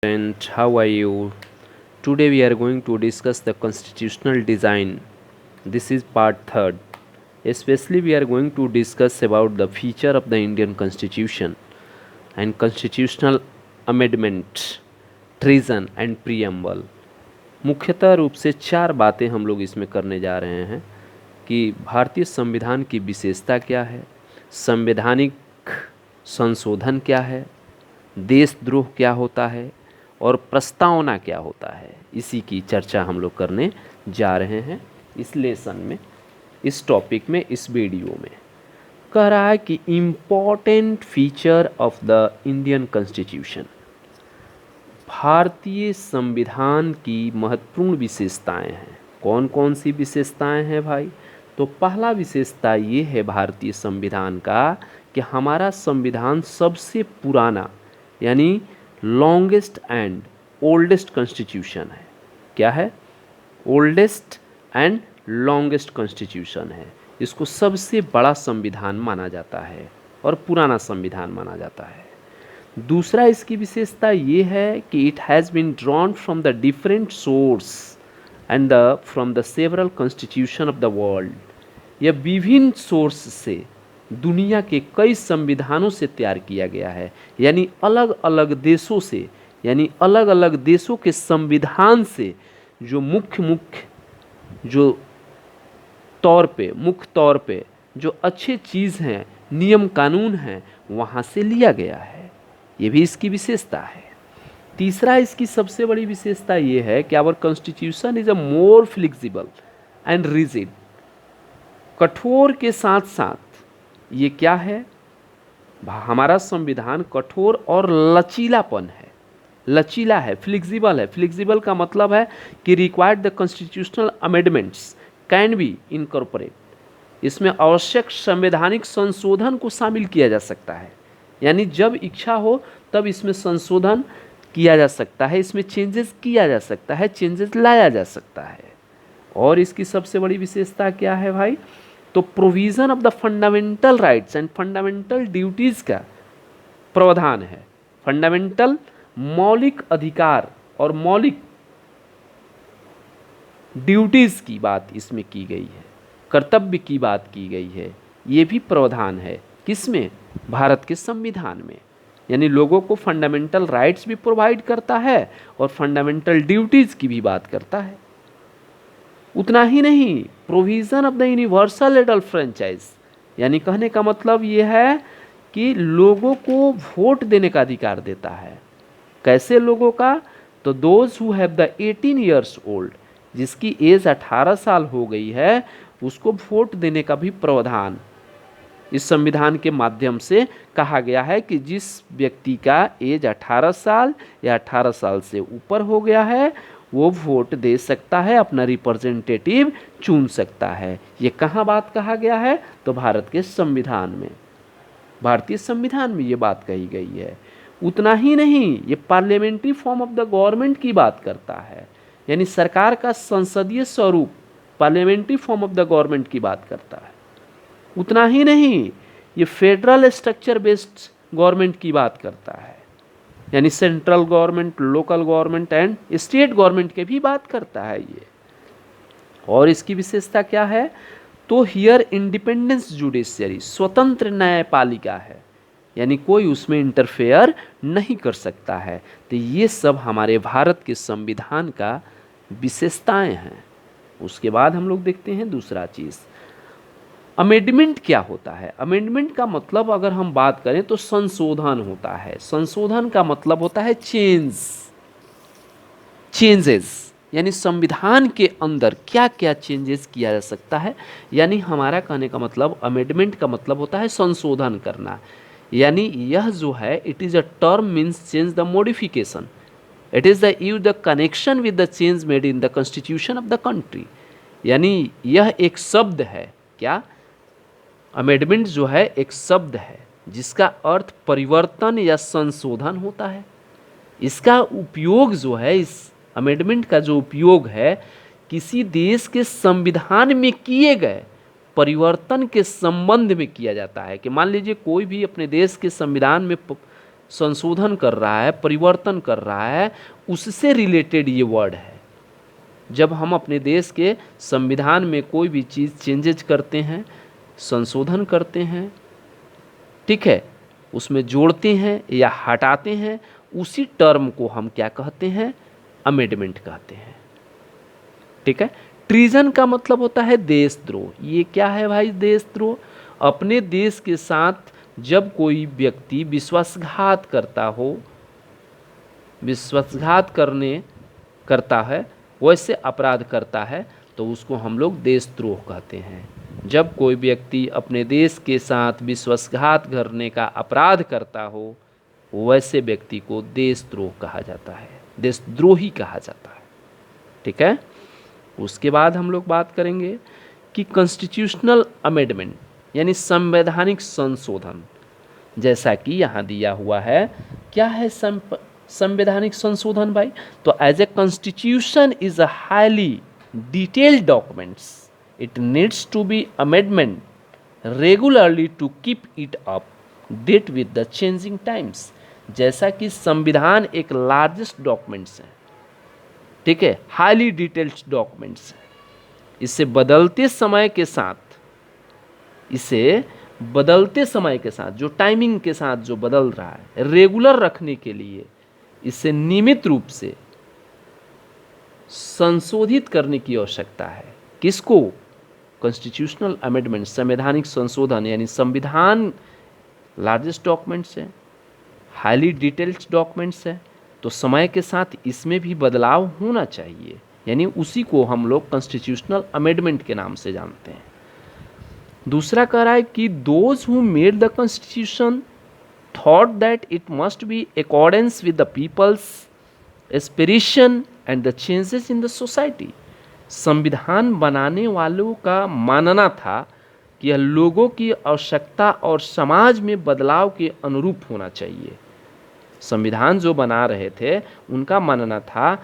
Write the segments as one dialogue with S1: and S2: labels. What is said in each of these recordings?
S1: And how are you? Today we are going to discuss the constitutional design. This is part third. Especially we are going to discuss about the feature of the Indian Constitution and constitutional amendment, treason and preamble. मुख्यतः रूप से चार बातें हम लोग इसमें करने जा रहे हैं कि भारतीय संविधान की विशेषता क्या है, संवैधानिक संशोधन क्या है, देशद्रोह क्या होता है और प्रस्तावना क्या होता है। इसी की चर्चा हम लोग करने जा रहे हैं इस लेसन में, इस टॉपिक में, इस वीडियो में। कह रहा है कि important feature of the Indian constitution, भारतीय संविधान की महत्वपूर्ण विशेषताएं हैं। कौन कौन सी विशेषताएं हैं भाई? तो पहला विशेषता ये है भारतीय संविधान का कि हमारा संविधान सबसे पुराना यानी लॉन्गेस्ट एंड ओल्डेस्ट कॉन्स्टिट्यूशन है। क्या है? ओल्डेस्ट एंड लॉन्गेस्ट कॉन्स्टिट्यूशन है। इसको सबसे बड़ा संविधान माना जाता है और पुराना संविधान माना जाता है। दूसरा इसकी विशेषता ये है कि it has been drawn from the different source and from the several constitution of the world. यह विभिन्न सोर्स से दुनिया के कई संविधानों से तैयार किया गया है, यानी अलग अलग देशों से, यानी अलग अलग देशों के संविधान से जो मुख्य तौर पे जो अच्छे चीज़ हैं, नियम कानून हैं, वहाँ से लिया गया है। ये भी इसकी विशेषता है। तीसरा इसकी सबसे बड़ी विशेषता ये है कि our constitution is a more flexible and rigid. कठोर के साथ साथ ये क्या है? हमारा संविधान कठोर और लचीलापन है, लचीला है, फ्लेक्सिबल है। फ्लेक्सिबल का मतलब है कि required the constitutional amendments can be incorporate. इसमें आवश्यक संवैधानिक संशोधन को शामिल किया जा सकता है, यानी जब इच्छा हो तब इसमें संशोधन किया जा सकता है, इसमें चेंजेस किया जा सकता है, चेंजेस लाया जा सकता है। और इसकी सबसे बड़ी विशेषता क्या है भाई? तो provision of the fundamental rights and fundamental duties का प्रावधान है। फंडामेंटल मौलिक अधिकार और मौलिक ड्यूटीज़ की बात इसमें की गई है, कर्तव्य की बात की गई है। ये भी प्रावधान है किसमें? भारत के संविधान में। यानी लोगों को फंडामेंटल राइट्स भी प्रोवाइड करता है और फंडामेंटल ड्यूटीज़ की भी बात करता है। उतना ही नहीं, provision of the universal adult franchise, यानी कहने का मतलब ये है कि लोगों को वोट देने का अधिकार देता है। कैसे लोगों का? तो those who have the 18 years old, जिसकी एज 18 साल हो गई है, उसको वोट देने का भी प्रावधान इस संविधान के माध्यम से कहा गया है कि जिस व्यक्ति का एज 18 साल या 18 साल से ऊपर हो गया है वो वोट दे सकता है, अपना रिप्रेजेंटेटिव चुन सकता है। ये कहाँ बात कहा गया है? तो भारत के संविधान में, भारतीय संविधान में ये बात कही गई है। उतना ही नहीं, ये parliamentary form of the government की बात करता है, यानी सरकार का संसदीय स्वरूप parliamentary form of the government की बात करता है। उतना ही नहीं, ये फेडरल स्ट्रक्चर बेस्ड गवर्नमेंट की बात करता है, यानी central government, local government and state government के भी बात करता है ये। और इसकी विशेषता क्या है? तो हियर इंडिपेंडेंस जुडिशियरी, स्वतंत्र न्यायपालिका है, यानी कोई उसमें इंटरफेयर नहीं कर सकता है। तो ये सब हमारे भारत के संविधान का विशेषताएं हैं। उसके बाद हम लोग देखते हैं दूसरा चीज़, अमेंडमेंट क्या होता है? अमेंडमेंट का मतलब अगर हम बात करें तो संशोधन होता है। संशोधन का मतलब होता है चेंजेस, यानी संविधान के अंदर क्या क्या चेंजेस किया जा सकता है। यानी हमारा कहने का मतलब अमेंडमेंट का मतलब होता है संशोधन करना, यानी यह जो है it is a term means change the modification, it is the use the connection with the change made in the constitution of the country. यानी यह एक शब्द है। क्या? अमेंडमेंट जो है एक शब्द है जिसका अर्थ परिवर्तन या संशोधन होता है। इसका उपयोग जो है, इस अमेंडमेंट का जो उपयोग है, किसी देश के संविधान में किए गए परिवर्तन के संबंध में किया जाता है। कि मान लीजिए कोई भी अपने देश के संविधान में संशोधन कर रहा है, परिवर्तन कर रहा है, उससे रिलेटेड ये वर्ड है। जब हम अपने देश के संविधान में कोई भी चीज़ चेंजेज करते हैं, संशोधन करते हैं, ठीक है, उसमें जोड़ते हैं या हटाते हैं, उसी टर्म को हम क्या कहते हैं? अमेंडमेंट कहते हैं। ठीक है। ट्रीजन का मतलब होता है देशद्रोह। ये क्या है भाई देशद्रोह? अपने देश के साथ जब कोई व्यक्ति विश्वासघात करता हो, विश्वासघात करता है, वैसे अपराध करता है, तो उसको हम लोग देशद्रोह कहते हैं। जब कोई व्यक्ति अपने देश के साथ विश्वासघात करने का अपराध करता हो, वैसे व्यक्ति को देशद्रोह कहा जाता है, देशद्रोही कहा जाता है। ठीक है। उसके बाद हम लोग बात करेंगे कि कॉन्स्टिट्यूशनल अमेंडमेंट यानी संवैधानिक संशोधन, जैसा कि यहाँ दिया हुआ है। क्या है संवैधानिक संशोधन भाई? तो as a constitution is a highly detailed documents, it needs to be amendment regularly to keep it up date with the changing times. जैसा कि संविधान एक लार्जेस्ट डॉक्यूमेंट्स है, ठीक है, हाईली डिटेल्ड डॉक्यूमेंट्स है, इसे बदलते समय के साथ, जो टाइमिंग के साथ जो बदल रहा है, रेगुलर रखने के लिए इसे नियमित रूप से संशोधित करने की आवश्यकता है। किसको? कॉन्स्टिट्यूशनल अमेंडमेंट, संवैधानिक संशोधन, यानी संविधान लार्जेस्ट डॉक्यूमेंट्स है, हाईली डिटेल्ड डॉक्यूमेंट्स है, तो समय के साथ इसमें भी बदलाव होना चाहिए, यानी उसी को हम लोग कॉन्स्टिट्यूशनल अमेंडमेंट के नाम से जानते हैं। दूसरा कह रहा है कि those who made the constitution thought that it must be accordance with the people's aspiration and the changes in the society. संविधान बनाने वालों का मानना था कि यह लोगों की आवश्यकता और समाज में बदलाव के अनुरूप होना चाहिए। संविधान जो बना रहे थे उनका मानना था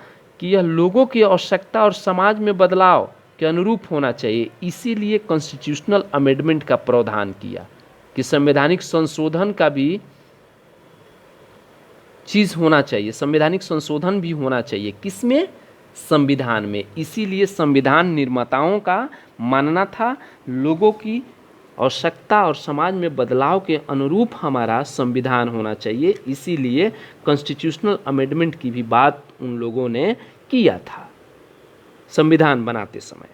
S1: कि यह लोगों की आवश्यकता और समाज में बदलाव के अनुरूप होना चाहिए। इसीलिए कॉन्स्टिट्यूशनल अमेंडमेंट का प्रावधान किया कि संवैधानिक संशोधन का भी चीज़ होना चाहिए, संवैधानिक संशोधन भी होना चाहिए। किसमें? संविधान में। इसीलिए संविधान निर्माताओं का मानना था लोगों की आवश्यकता और समाज में बदलाव के अनुरूप हमारा संविधान होना चाहिए। इसीलिए कॉन्स्टिट्यूशनल अमेंडमेंट की भी बात उन लोगों ने किया था संविधान बनाते समय।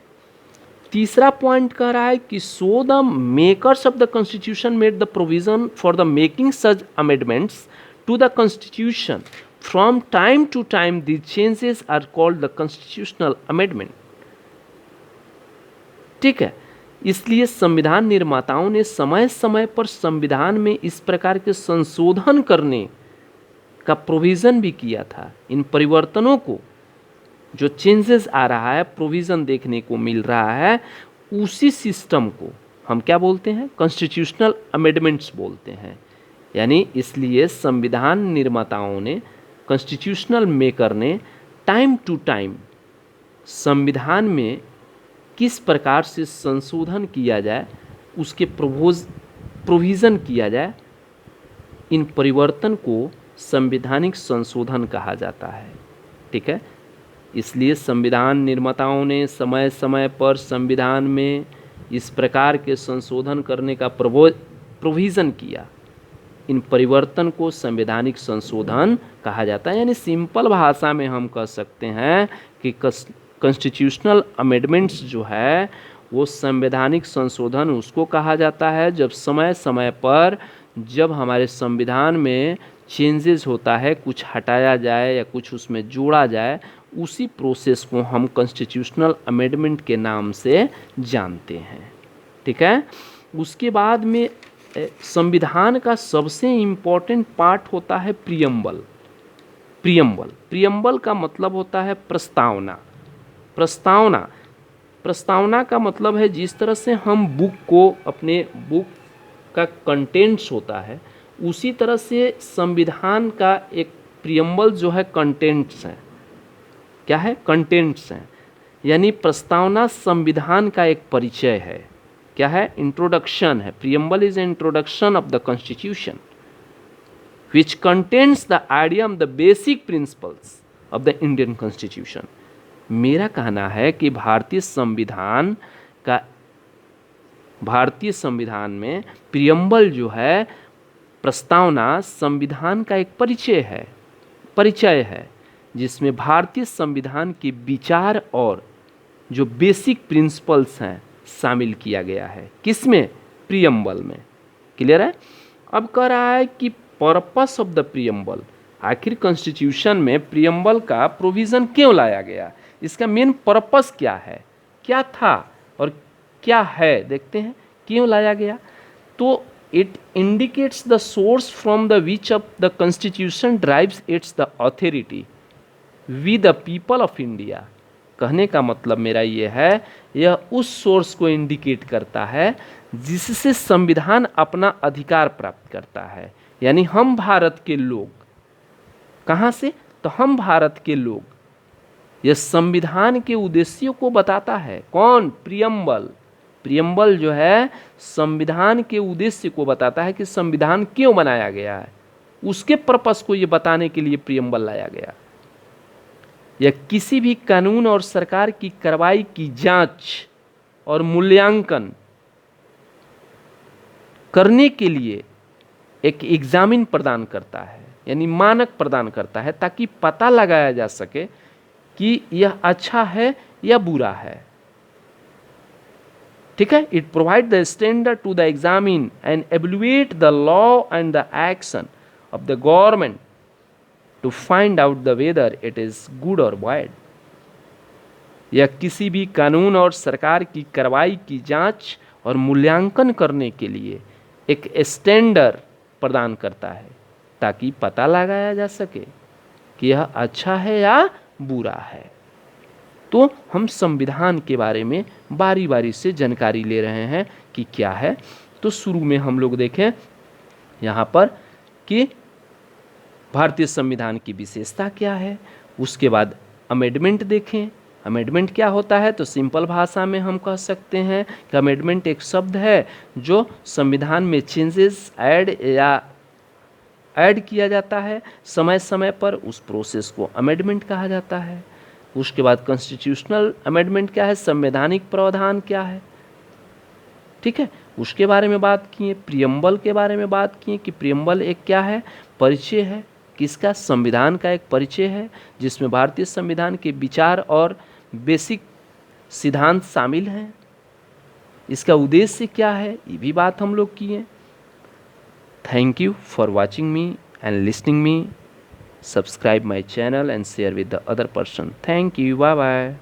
S1: तीसरा पॉइंट कह रहा है कि so the makers of the constitution made the provision for the making such amendments to the constitution from time to time the changes are called the constitutional amendment. ठीक है। इसलिए संविधान निर्माताओं ने समय समय पर संविधान में इस प्रकार के संशोधन करने का प्रोविज़न भी किया था। इन परिवर्तनों को, जो चेंजेस आ रहा है, प्रोविज़न देखने को मिल रहा है, उसी सिस्टम को हम क्या बोलते हैं? कॉन्स्टिट्यूशनल अमेंडमेंट्स बोलते हैं। यानी इसलिए संविधान निर्माताओं ने, कॉन्स्टिट्यूशनल मेकर ने टाइम टू टाइम संविधान में किस प्रकार से संशोधन किया जाए, उसके प्रोविज़न किया जाए, इन परिवर्तन को संवैधानिक संशोधन कहा जाता है। ठीक है। इसलिए संविधान निर्माताओं ने समय समय पर संविधान में इस प्रकार के संशोधन करने का प्रोविज़न किया। इन परिवर्तन को संवैधानिक संशोधन कहा जाता है। यानी सिंपल भाषा में हम कह सकते हैं कि कॉन्स्टिट्यूशनल अमेंडमेंट्स जो है वो संवैधानिक संशोधन उसको कहा जाता है जब समय समय पर जब हमारे संविधान में चेंजेस होता है, कुछ हटाया जाए या कुछ उसमें जोड़ा जाए, उसी प्रोसेस को हम कॉन्स्टिट्यूशनल अमेंडमेंट के नाम से जानते हैं। ठीक है। उसके बाद में संविधान का सबसे इम्पोर्टेंट पार्ट होता है प्रियम्बल। प्रियम्बल का मतलब होता है प्रस्तावना। प्रस्तावना का मतलब है जिस तरह से हम बुक को, अपने बुक का कंटेंट्स होता है, उसी तरह से संविधान का एक प्रियम्बल जो है कंटेंट्स हैं। क्या है? कंटेंट्स हैं। यानी प्रस्तावना संविधान का एक परिचय है। क्या है? इंट्रोडक्शन है। Preamble is introduction of the constitution which contains the idea of the basic principles of the Indian Constitution। मेरा कहना है कि भारतीय संविधान में प्रियम्बल जो है, प्रस्तावना, संविधान का एक परिचय है जिसमें भारतीय संविधान के विचार और जो बेसिक प्रिंसिपल्स हैं शामिल किया गया है। किसमें? प्रियम्बल में। क्लियर है? अब कह रहा है कि पर्पस ऑफ द प्रियम्बल, आखिर कॉन्स्टिट्यूशन में प्रियम्बल का प्रोविज़न क्यों लाया गया, इसका मेन पर्पस क्या है, क्या था और क्या है, देखते हैं क्यों लाया गया। तो it indicates the source from the which of the constitution drives its the authority we the people of India. कहने का मतलब मेरा ये है, यह उस सोर्स को इंडिकेट करता है जिससे संविधान अपना अधिकार प्राप्त करता है। यानी हम भारत के लोग, कहाँ से? तो हम भारत के लोग, यह संविधान के उद्देश्यों को बताता है। कौन? प्रियम्बल। प्रियम्बल जो है संविधान के उद्देश्य को बताता है कि संविधान क्यों बनाया गया है, उसके पर्पस को ये बताने के लिए प्रियम्बल लाया गया। यह किसी भी कानून और सरकार की कार्रवाई की जांच और मूल्यांकन करने के लिए एक एग्जामिन प्रदान करता है, यानी मानक प्रदान करता है, ताकि पता लगाया जा सके कि यह अच्छा है या बुरा है। ठीक है? It provide the standard to the examine and evaluate the law and the action of the government to find out the whether it is good और बैड। यह किसी भी कानून और सरकार की कार्रवाई की जांच और मूल्यांकन करने के लिए एक स्टैंडर्ड प्रदान करता है, ताकि पता लगाया जा सके कि यह अच्छा है या बुरा है। तो हम संविधान के बारे में बारी बारी से जानकारी ले रहे हैं कि क्या है। तो शुरू में हम लोग देखें यहाँ पर कि भारतीय संविधान की विशेषता क्या है, उसके बाद अमेंडमेंट देखें। अमेंडमेंट क्या होता है? तो सिंपल भाषा में हम कह सकते हैं कि अमेंडमेंट एक शब्द है जो संविधान में चेंजेस ऐड किया जाता है समय समय पर, उस प्रोसेस को अमेंडमेंट कहा जाता है। उसके बाद कॉन्स्टिट्यूशनल अमेंडमेंट क्या है, संवैधानिक प्रावधान क्या है, ठीक है, उसके बारे में बात किए। प्रियम्बल के बारे में बात किए कि प्रियम्बल एक क्या है, परिचय है। किसका? संविधान का एक परिचय है जिसमें भारतीय संविधान के विचार और बेसिक सिद्धांत शामिल हैं। इसका उद्देश्य क्या है, ये भी बात हम लोग किए। Thank you for watching me and listening me. Subscribe my channel and share with the other person. Thank you. Bye bye.